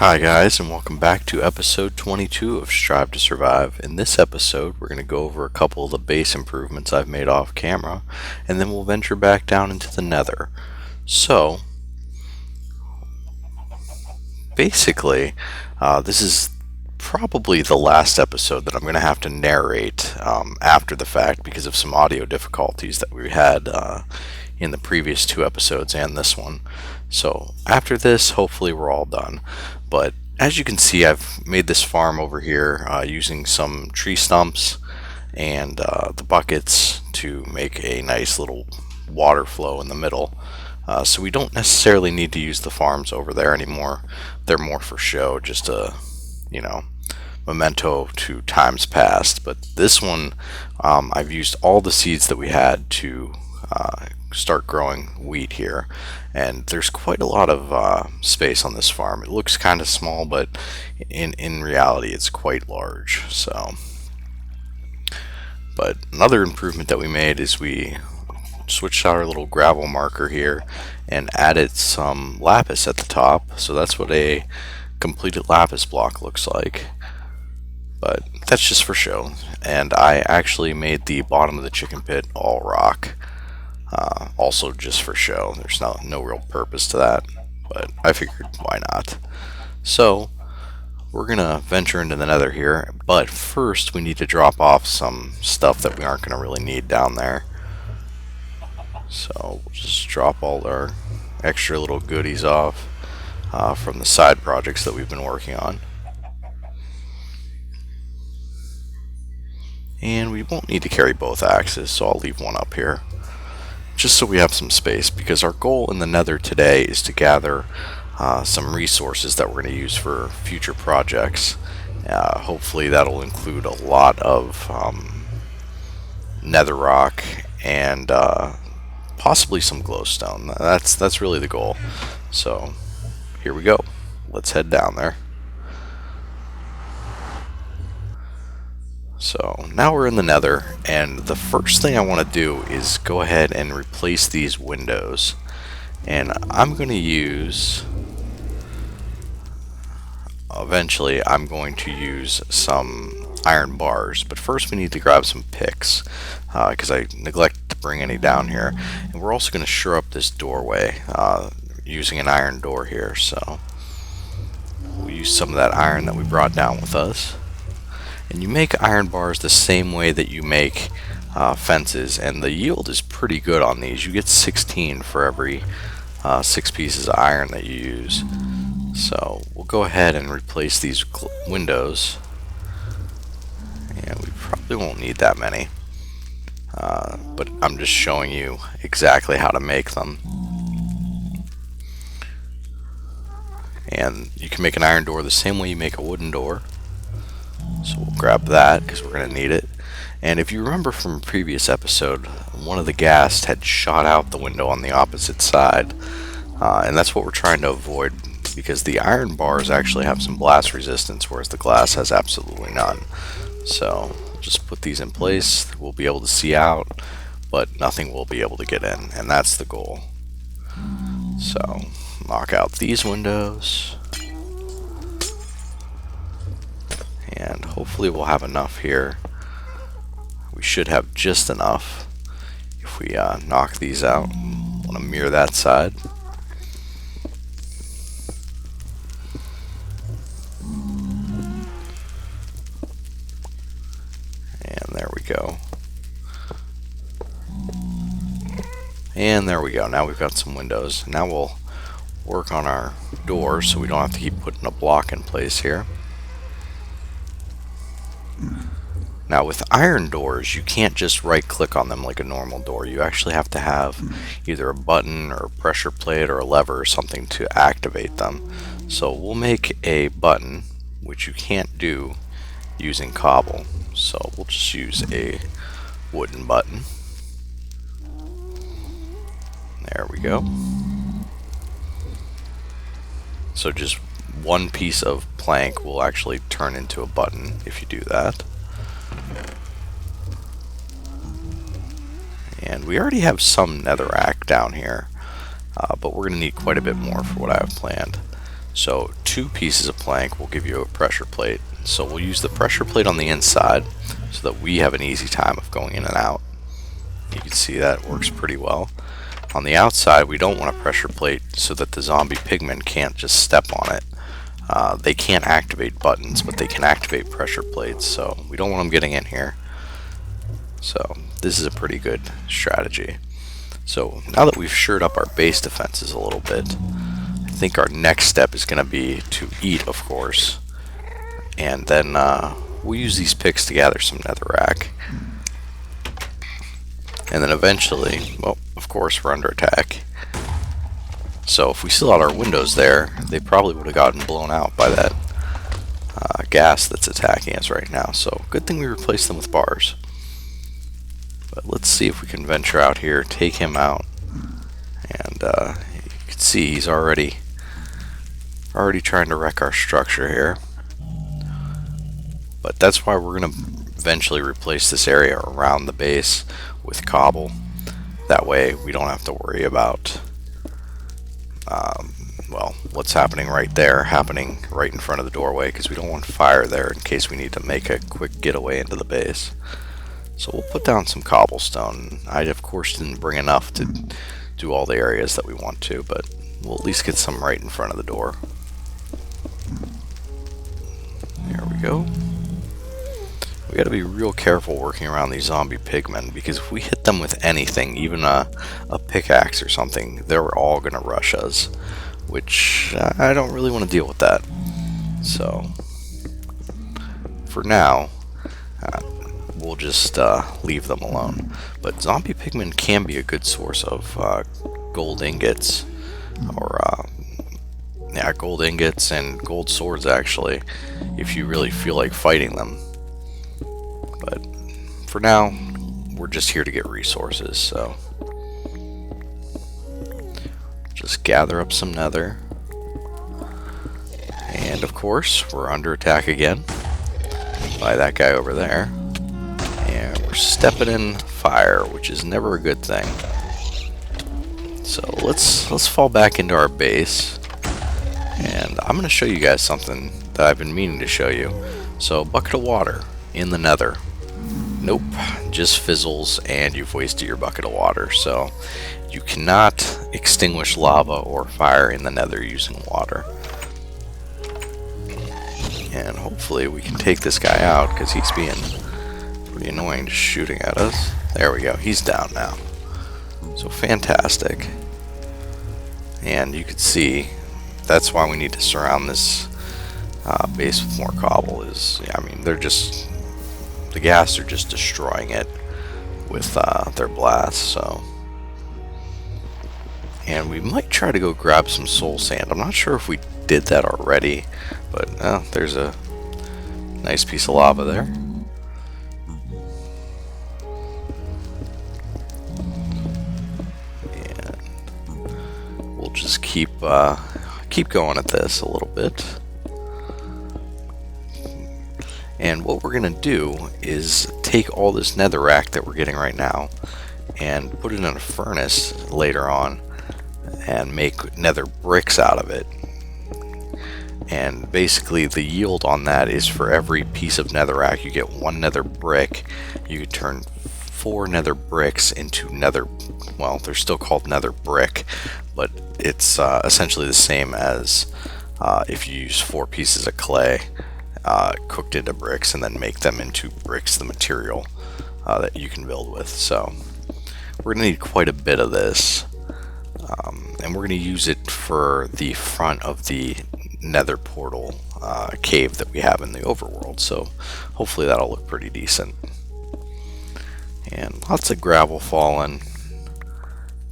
Hi guys, and welcome back to episode 22 of Strive to Survive. In this episode, we're going to go over a couple of the base improvements I've made off camera, and then we'll venture back down into the nether. So, basically, this is probably the last episode that I'm going to have to narrate after the fact because of some audio difficulties that we had in the previous two episodes and this one. So after this, hopefully we're all done. But as you can see, I've made this farm over here using some tree stumps and the buckets to make a nice little water flow in the middle. So we don't necessarily need to use the farms over there anymore. They're more for show, just a, memento to times past. But this one, I've used all the seeds that we had to start growing wheat here, and there's quite a lot of space on this farm. It looks kind of small, but in reality it's quite large. But another improvement that we made is we switched out our little gravel marker here and added some lapis at the top. So that's what a completed lapis block looks like, but that's just for show. And I actually made the bottom of the chicken pit all rock, also just for show. There's no real purpose to that, but I figured why not. So we're gonna venture into the nether here, but first we need to drop off some stuff that we aren't gonna really need down there. So we'll just drop all our extra little goodies off from the side projects that we've been working on. And we won't need to carry both axes, so I'll leave one up here, just so we have some space, because our goal in the nether today is to gather some resources that we're going to use for future projects. Hopefully that'll include a lot of nether rock and possibly some glowstone. That's really the goal. So here we go. Let's head down there. So now we're in the nether, and the first thing I want to do is go ahead and replace these windows. And I'm going to use, eventually I'm going to use some iron bars, but first we need to grab some picks because I neglected to bring any down here. And we're also going to shore up this doorway using an iron door here. So we'll use some of that iron that we brought down with us. And you make iron bars the same way that you make fences, and the yield is pretty good on these. You get 16 for every 6 pieces of iron that you use. So we'll go ahead and replace these windows, and we probably won't need that many, but I'm just showing you exactly how to make them. And you can make an iron door the same way you make a wooden door. So we'll grab that because we're going to need it. And if you remember from a previous episode, one of the ghasts had shot out the window on the opposite side. And that's what we're trying to avoid, because the iron bars actually have some blast resistance, whereas the glass has absolutely none. So we'll just put these in place. We'll be able to see out, but nothing will be able to get in. And that's the goal. So knock out these windows. And hopefully we'll have enough here. We should have just enough if we knock these out. Want to mirror that side. And there we go. And there we go. Now we've got some windows. Now we'll work on our doors so we don't have to keep putting a block in place here. Now with iron doors, you can't just right click on them like a normal door. You actually have to have either a button or a pressure plate or a lever or something to activate them. So we'll make a button, which you can't do using cobble. So we'll just use a wooden button. There we go. So just one piece of plank will actually turn into a button if you do that. And we already have some netherrack down here, but we're going to need quite a bit more for what I have planned. So 2 pieces of plank will give you a pressure plate. So we'll use the pressure plate on the inside so that we have an easy time of going in and out. You can see that works pretty well. On the outside, we don't want a pressure plate so that the zombie pigmen can't just step on it. They can't activate buttons, but they can activate pressure plates, so we don't want them getting in here. So this is a pretty good strategy. So now that we've shored up our base defenses a little bit, I think our next step is going to be to eat, of course. And then we'll use these picks to gather some netherrack. And then eventually, well, of course, we're under attack. So if we still had our windows there, they probably would have gotten blown out by that gas that's attacking us right now. So good thing we replaced them with bars. But let's see if we can venture out here, take him out, and you can see he's already trying to wreck our structure here. But that's why we're going to eventually replace this area around the base with cobble. That way we don't have to worry about well, what's happening right there happening right in front of the doorway, because we don't want fire there in case we need to make a quick getaway into the base. So we'll put down some cobblestone. I of course didn't bring enough to do all the areas that we want to, but we'll at least get some right in front of the door. There we go. We gotta be real careful working around these zombie pigmen, because if we hit them with anything, even a pickaxe or something, they're all gonna rush us, which I don't really want to deal with that. So for now, we'll just leave them alone. But zombie pigmen can be a good source of gold ingots, or yeah, gold ingots and gold swords actually, if you really feel like fighting them. But for now, we're just here to get resources, so just gather up some nether. And of course, we're under attack again by that guy over there. And we're stepping in fire, which is never a good thing. So let's fall back into our base. And I'm going to show you guys something that I've been meaning to show you. So, bucket of water in the nether. Nope, just fizzles and you've wasted your bucket of water. So you cannot extinguish lava or fire in the nether using water. And hopefully we can take this guy out, because he's being pretty annoying, just shooting at us. There we go, he's down now. So fantastic. And you can see that's why we need to surround this base with more cobble. I mean, the gas are just destroying it with their blasts. So, and we might try to go grab some soul sand. I'm not sure if we did that already, but there's a nice piece of lava there. And we'll just keep going at this a little bit. And what we're going to do is take all this netherrack that we're getting right now and put it in a furnace later on and make nether bricks out of it. And basically the yield on that is, for every piece of netherrack you get 1 nether brick. You could turn 4 nether bricks into nether, well, they're still called nether brick, but it's essentially the same as if you use 4 pieces of clay cooked into bricks and then make them into bricks, the material that you can build with. So we're going to need quite a bit of this, and we're going to use it for the front of the nether portal cave that we have in the overworld. So hopefully that'll look pretty decent. And lots of gravel fallen.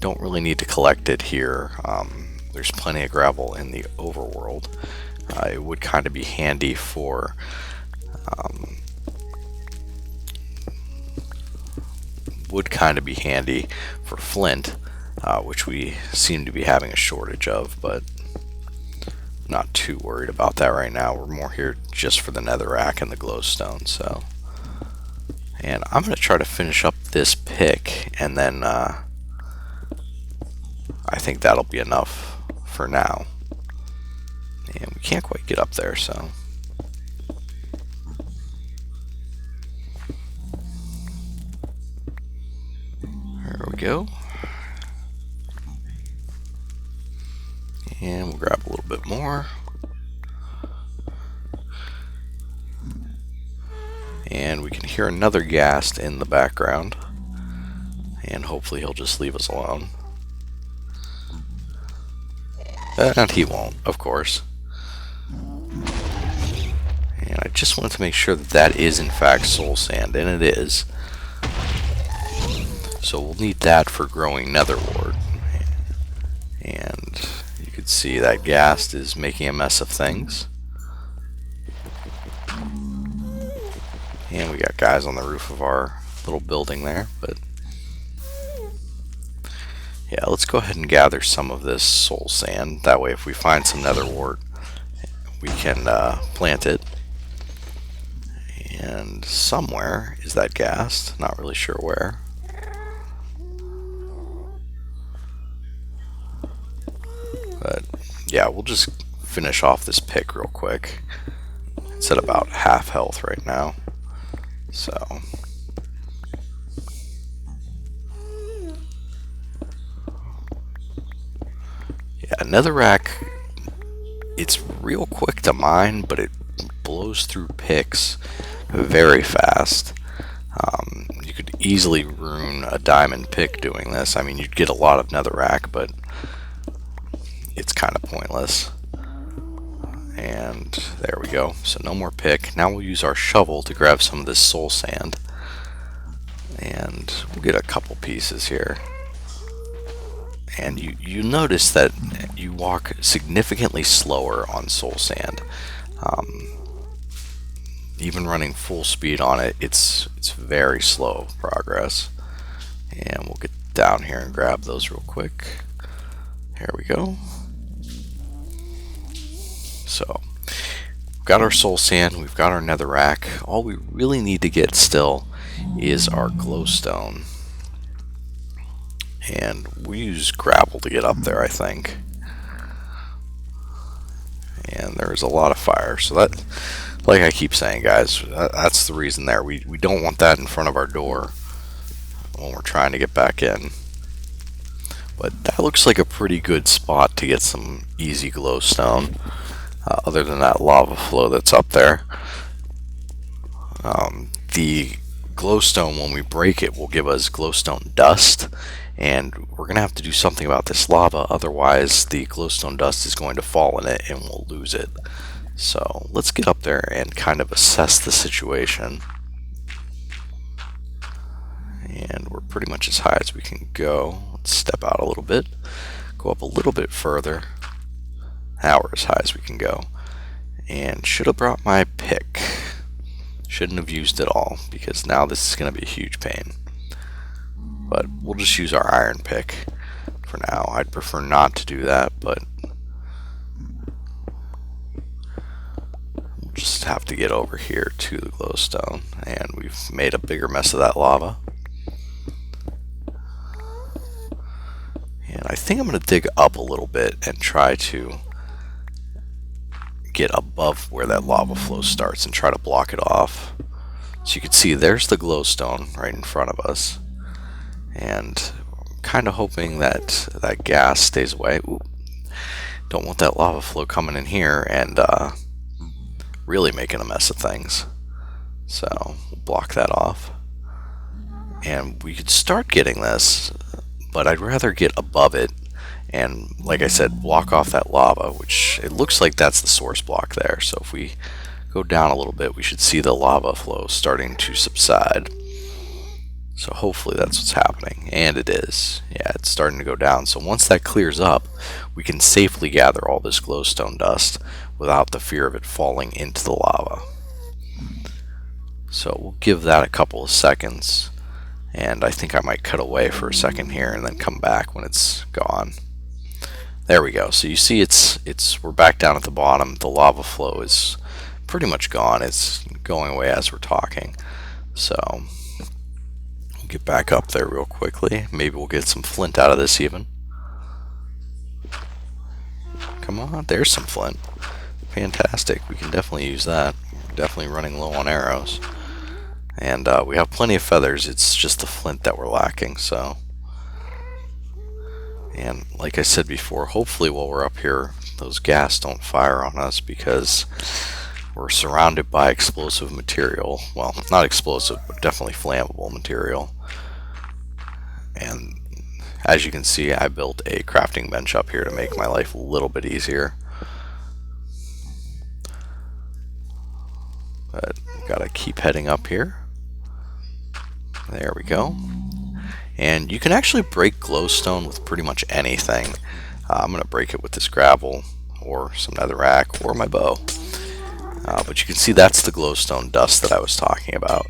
Don't really need to collect it here. There's plenty of gravel in the overworld. It would kind of be handy for flint, which we seem to be having a shortage of, but not too worried about that right now. We're more here just for the netherrack and the glowstone. So, and I'm going to try to finish up this pick, and then I think that'll be enough for now. And we can't quite get up there, so there we go. And we'll grab a little bit more. And we can hear another ghast in the background. And hopefully he'll just leave us alone. And he won't, of course. And I just wanted to make sure that that is in fact soul sand, and it is. So we'll need that for growing nether wart. And you can see that ghast is making a mess of things. And we got guys on the roof of our little building there, but yeah, let's go ahead and gather some of this soul sand. That way if we find some nether wart, we can plant it. And somewhere is that ghast, not really sure where. But yeah, we'll just finish off this pick real quick. It's at about half health right now. So yeah, netherrack, it's real quick to mine, but it blows through picks very fast. You could easily ruin a diamond pick doing this. I mean, you'd get a lot of netherrack, but it's kind of pointless. And there we go. So no more pick. Now we'll use our shovel to grab some of this soul sand. And we'll get a couple pieces here. And you notice that you walk significantly slower on soul sand. Even running full speed on it, it's very slow progress. And we'll get down here and grab those real quick. Here we go. So we've got our soul sand, we've got our netherrack. All we really need to get still is our glowstone. And we use gravel to get up there, I think. And there's a lot of fire, so that, like I keep saying, guys, that's the reason there. We don't want that in front of our door when we're trying to get back in. But that looks like a pretty good spot to get some easy glowstone, other than that lava flow that's up there. The glowstone, when we break it, will give us glowstone dust, and we're going to have to do something about this lava, otherwise the glowstone dust is going to fall in it and we'll lose it. So let's get up there and kind of assess the situation. And we're pretty much as high as we can go. Let's step out a little bit, go up a little bit further. Now we're as high as we can go. And should have brought my pick. Shouldn't have used it all, because now this is going to be a huge pain. But we'll just use our iron pick for now. I'd prefer not to do that, but we'll just have to get over here to the glowstone. And we've made a bigger mess of that lava. And I think I'm going to dig up a little bit and try to get above where that lava flow starts and try to block it off. So you can see there's the glowstone right in front of us. And I'm kind of hoping that that gas stays away. Ooh, don't want that lava flow coming in here and really making a mess of things. So we'll block that off. And we could start getting this, but I'd rather get above it and, like I said, block off that lava, which it looks like that's the source block there. So if we go down a little bit, we should see the lava flow starting to subside. So hopefully that's what's happening, and it is. Yeah, it's starting to go down. So once that clears up, we can safely gather all this glowstone dust without the fear of it falling into the lava. So we'll give that a couple of seconds, and I think I might cut away for a second here and then come back when it's gone. There we go. So you see we're back down at the bottom. The lava flow is pretty much gone. It's going away as we're talking. So we'll get back up there real quickly. Maybe we'll get some flint out of this even. Come on, there's some flint. fantastic. We can definitely use that. We're definitely running low on arrows. And we have plenty of feathers. It's just the flint that we're lacking, so. And like I said before, hopefully while we're up here, those gas don't fire on us because we're surrounded by explosive material. Well, not explosive, but definitely flammable material. And as you can see, I built a crafting bench up here to make my life a little bit easier. But gotta keep heading up here. There we go. And you can actually break glowstone with pretty much anything. I'm going to break it with this gravel or some netherrack or my bow. But you can see that's the glowstone dust that I was talking about.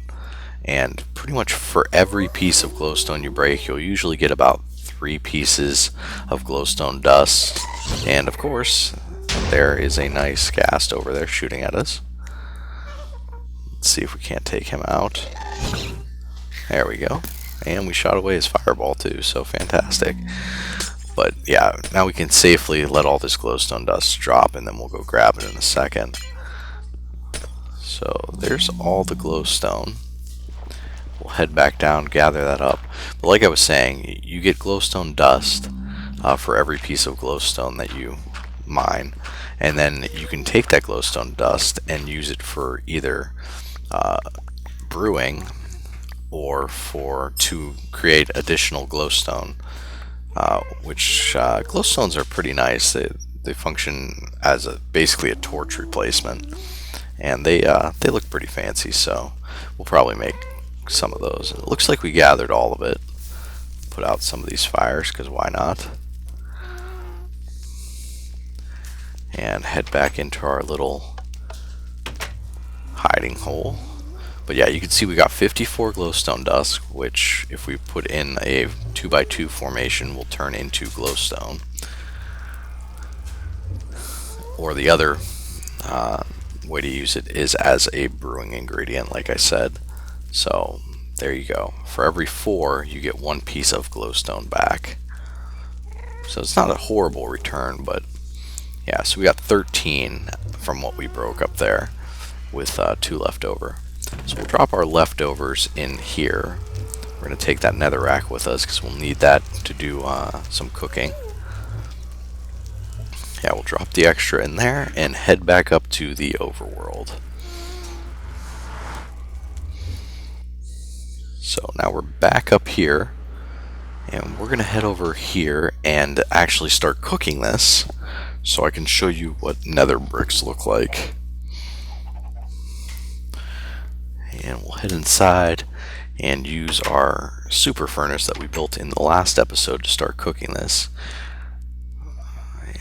And pretty much for every piece of glowstone you break, you'll usually get about 3 pieces of glowstone dust. And of course, there is a nice ghast over there shooting at us. Let's see if we can't take him out. There we go. And we shot away his fireball too, so fantastic. But yeah, now we can safely let all this glowstone dust drop, and then we'll go grab it in a second. So there's all the glowstone. We'll head back down, gather that up. But like I was saying, you get glowstone dust for every piece of glowstone that you mine. And then you can take that glowstone dust and use it for either brewing or to create additional glowstone, which glowstones are pretty nice. They function as basically a torch replacement, and they look pretty fancy. So we'll probably make some of those. It looks like we gathered all of it. Put out some of these fires because why not? And head back into our little hiding hole. But yeah, you can see we got 54 glowstone dust, which if we put in a 2x2 formation will turn into glowstone. Or the other way to use it is as a brewing ingredient, like I said. So there you go. For every 4, you get 1 piece of glowstone back. So it's not a horrible return, but yeah, so we got 13 from what we broke up there with 2 left over. So we'll drop our leftovers in here. We're going to take that netherrack with us because we'll need that to do some cooking. Yeah, we'll drop the extra in there and head back up to the overworld. So now we're back up here, and we're going to head over here and actually start cooking this so I can show you what nether bricks look like. And we'll head inside and use our super furnace that we built in the last episode to start cooking this.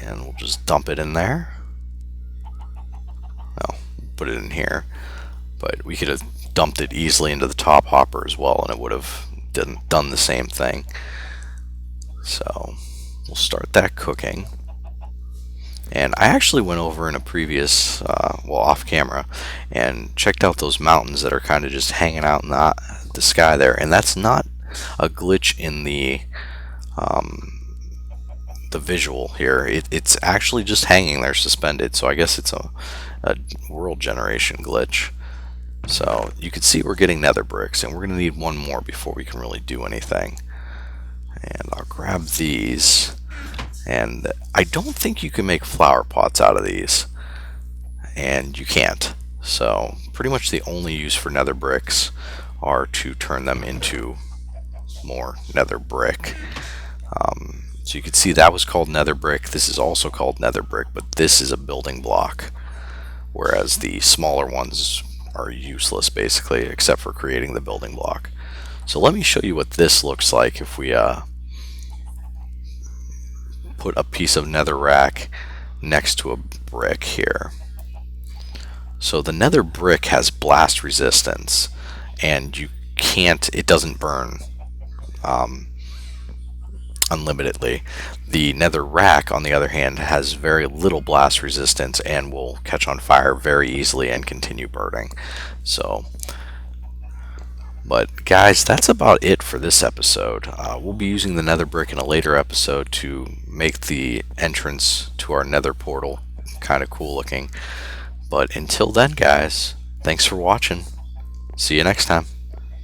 And we'll just dump it in there. Well, put it in here, but we could have dumped it easily into the top hopper as well, and it would have done the same thing. So we'll start that cooking. And I actually went over in a previous, off camera, and checked out those mountains that are kind of just hanging out in the sky there. And that's not a glitch in the visual here. It's actually just hanging there suspended. So I guess it's a world generation glitch. So you can see we're getting nether bricks, and we're going to need 1 more before we can really do anything. And I'll grab these. And I don't think you can make flower pots out of these, and you can't. So pretty much the only use for nether bricks are to turn them into more nether brick. So you can see that was called nether brick. This is also called nether brick, but this is a building block, whereas the smaller ones are useless basically, except for creating the building block. So let me show you what this looks like if we put a piece of netherrack next to a brick here. So the nether brick has blast resistance, and it doesn't burn unlimitedly. The netherrack, on the other hand, has very little blast resistance and will catch on fire very easily and continue burning. So, but guys, that's about it for this episode. We'll be using the nether brick in a later episode to make the entrance to our nether portal kind of cool looking. But until then, guys, thanks for watching. See you next time.